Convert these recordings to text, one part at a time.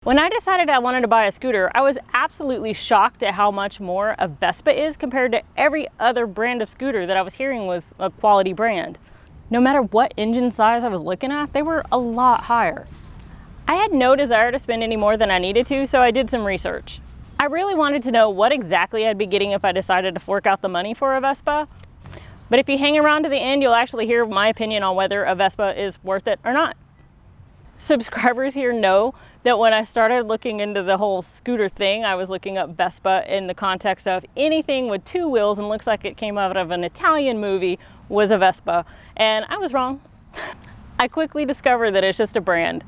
When I decided I wanted to buy a scooter, I was absolutely shocked at how much more a Vespa is compared to every other brand of scooter that I was hearing was a quality brand. No matter what engine size I was looking at, they were a lot higher. I had no desire to spend any more than I needed to, so I did some research. I really wanted to know what exactly I'd be getting if I decided to fork out the money for a Vespa. But if you hang around to the end, you'll actually hear my opinion on whether a Vespa is worth it or not. Subscribers here know that when I started looking into the whole scooter thing, I was looking up Vespa in the context of anything with two wheels and looks like it came out of an Italian movie was a Vespa, and I was wrong. I quickly discovered that it's just a brand,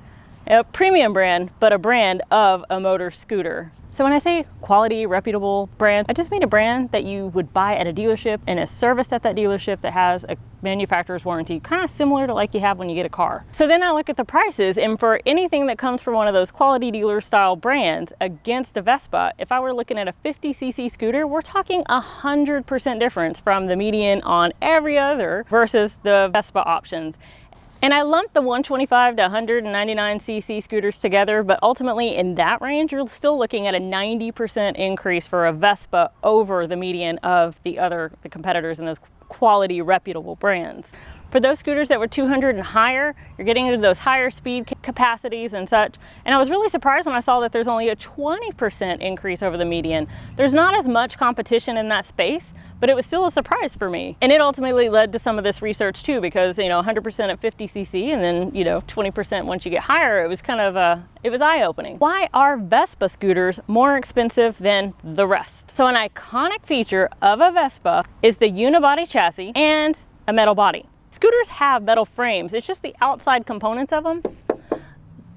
a premium brand, but a brand of a motor scooter. So when I say quality, reputable brand, I just mean a brand that you would buy at a dealership and is serviced at that dealership that has a manufacturer's warranty, kind of similar to like you have when you get a car. So then I look at the prices, and for anything that comes from one of those quality dealer style brands against a Vespa, if I were looking at a 50cc scooter, we're talking 100% difference from the median on every other versus the Vespa options. And I lumped the 125 to 199cc scooters together, but ultimately in that range, you're still looking at a 90% increase for a Vespa over the median of the competitors in those quality, reputable brands. For those scooters that were 200 and higher, you're getting into those higher speed capacities and such. And I was really surprised when I saw that there's only a 20% increase over the median. There's not as much competition in that space, but it was still a surprise for me. And it ultimately led to some of this research too, because 100% at 50cc and then 20% once you get higher, it was kind of it was eye-opening. Why are Vespa scooters more expensive than the rest? So an iconic feature of a Vespa is the unibody chassis and a metal body. Scooters have metal frames, it's just the outside components of them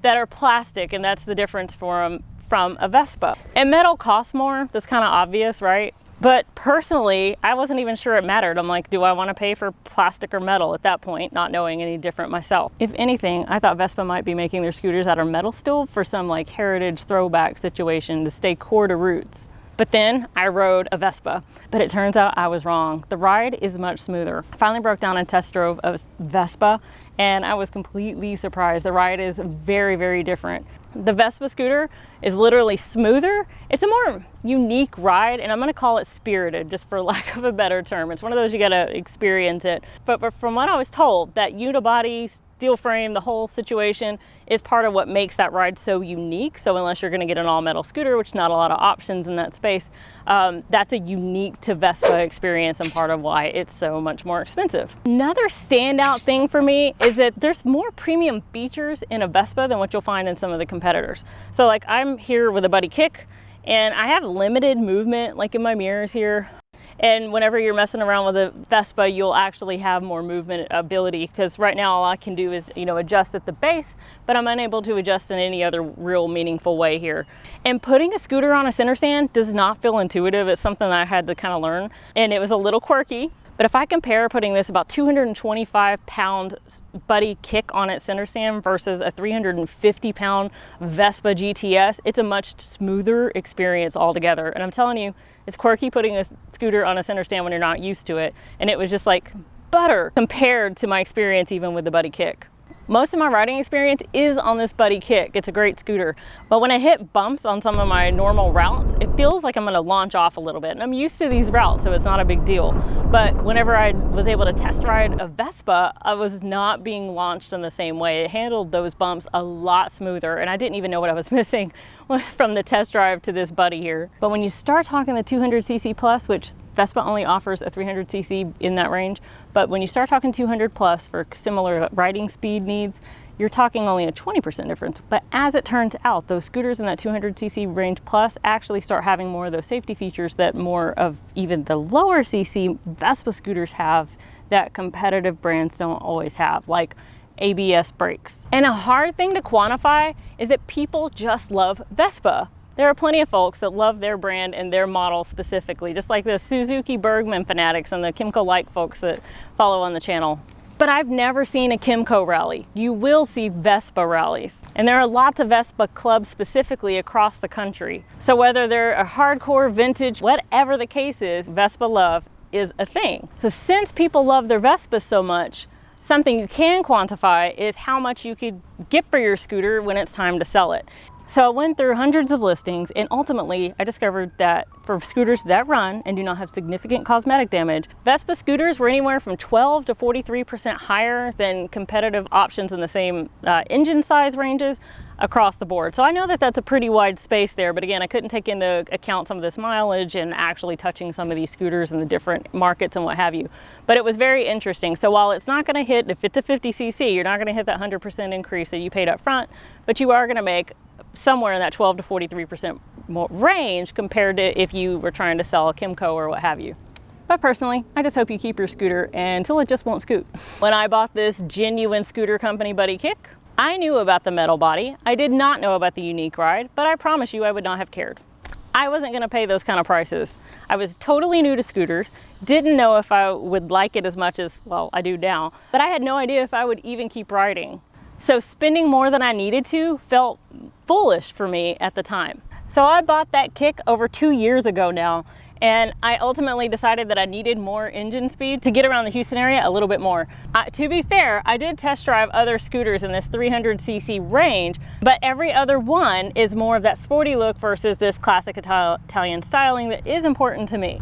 that are plastic, and that's the difference from a Vespa. And metal costs more, that's kind of obvious, right? But personally, I wasn't even sure it mattered. I'm like, do I want to pay for plastic or metal at that point, not knowing any different myself? If anything, I thought Vespa might be making their scooters out of metal still for some like heritage throwback situation to stay core to roots. But then I rode a Vespa, but it turns out I was wrong. The ride is much smoother. I finally broke down and test drove a Vespa, and I was completely surprised. The ride is very, very different. The Vespa scooter is literally smoother. It's a more unique ride, and I'm gonna call it spirited, just for lack of a better term. It's one of those you gotta experience it. But from what I was told, that unibody, steel frame, the whole situation is part of what makes that ride so unique. So unless you're gonna get an all metal scooter, which not a lot of options in that space, that's a unique to Vespa experience and part of why it's so much more expensive. Another standout thing for me is that there's more premium features in a Vespa than what you'll find in some of the competitors. So like I'm here with a buddy kick, and I have limited movement like in my mirrors here. And whenever you're messing around with a Vespa, you'll actually have more movement ability, because right now all I can do is, adjust at the base, but I'm unable to adjust in any other real meaningful way here. And putting a scooter on a center stand does not feel intuitive. It's something that I had to kind of learn, and it was a little quirky. But if I compare putting this about 225-pound buddy kick on its center stand versus a 350-pound Vespa GTS, it's a much smoother experience altogether. And I'm telling you, it's quirky putting a scooter on a center stand when you're not used to it. And it was just like butter compared to my experience even with the buddy kick. Most of my riding experience is on this buddy kick. It's a great scooter. But when I hit bumps on some of my normal routes, it feels like I'm gonna launch off a little bit. And I'm used to these routes, so it's not a big deal. But whenever I was able to test ride a Vespa, I was not being launched in the same way. It handled those bumps a lot smoother, and I didn't even know what I was missing from the test drive to this buddy here. But when you start talking the 200cc plus, which Vespa only offers a 300cc in that range, but when you start talking 200 plus for similar riding speed needs, you're talking only a 20% difference. But as it turns out, those scooters in that 200cc range plus actually start having more of those safety features that more of even the lower cc Vespa scooters have that competitive brands don't always have, like ABS brakes. And a hard thing to quantify is that people just love Vespa. There are plenty of folks that love their brand and their model specifically, just like the Suzuki Bergman fanatics and the Kymco-like folks that follow on the channel. But I've never seen a Kymco rally. You will see Vespa rallies. And there are lots of Vespa clubs specifically across the country. So whether they're a hardcore, vintage, whatever the case is, Vespa love is a thing. So since people love their Vespa so much, something you can quantify is how much you could get for your scooter when it's time to sell it. So I went through hundreds of listings, and ultimately I discovered that for scooters that run and do not have significant cosmetic damage, Vespa scooters were anywhere from 12 to 43% higher than competitive options in the same engine size ranges across the board. So I know that that's a pretty wide space there, but again, I couldn't take into account some of this mileage and actually touching some of these scooters in the different markets and what have you. But it was very interesting. So while it's not gonna hit, if it's a 50cc, you're not gonna hit that 100% increase that you paid up front, but you are gonna make somewhere in that 12 to 43% more range compared to if you were trying to sell a Kymco or what have you. But personally, I just hope you keep your scooter until it just won't scoot. When I bought this genuine scooter company buddy kick, I knew about the metal body. I did not know about the unique ride, but I promise you I would not have cared. I wasn't gonna pay those kind of prices. I was totally new to scooters, didn't know if I would like it as much as, well, I do now, but I had no idea if I would even keep riding. So spending more than I needed to felt foolish for me at the time. So I bought that kick over 2 years ago now, and I ultimately decided that I needed more engine speed to get around the Houston area a little bit more. To be fair, I did test drive other scooters in this 300cc range, but every other one is more of that sporty look versus this classic Italian styling that is important to me.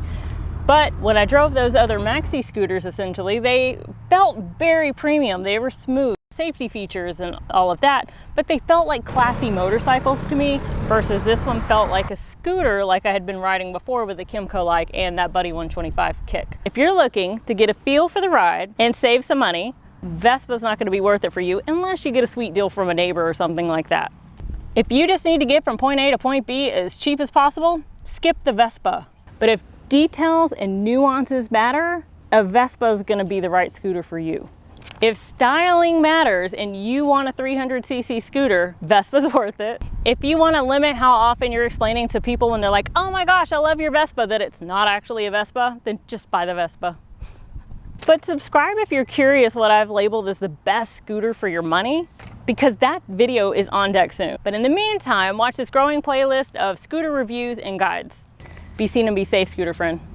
But when I drove those other maxi scooters, essentially, they felt very premium. They were smooth, safety features and all of that, but they felt like classy motorcycles to me versus this one felt like a scooter like I had been riding before with the Kymco like and that Buddy 125 kick. If you're looking to get a feel for the ride and save some money, Vespa's not going to be worth it for you unless you get a sweet deal from a neighbor or something like that. If you just need to get from point A to point B as cheap as possible, skip the Vespa. But if details and nuances matter, a Vespa is going to be the right scooter for you. If styling matters and you want a 300cc scooter, Vespa's worth it. If you want to limit how often you're explaining to people when they're like, oh my gosh, I love your Vespa, that it's not actually a Vespa, then just buy the Vespa. But subscribe if you're curious what I've labeled as the best scooter for your money, because that video is on deck soon. But in the meantime, watch this growing playlist of scooter reviews and guides. Be seen and be safe, scooter friend.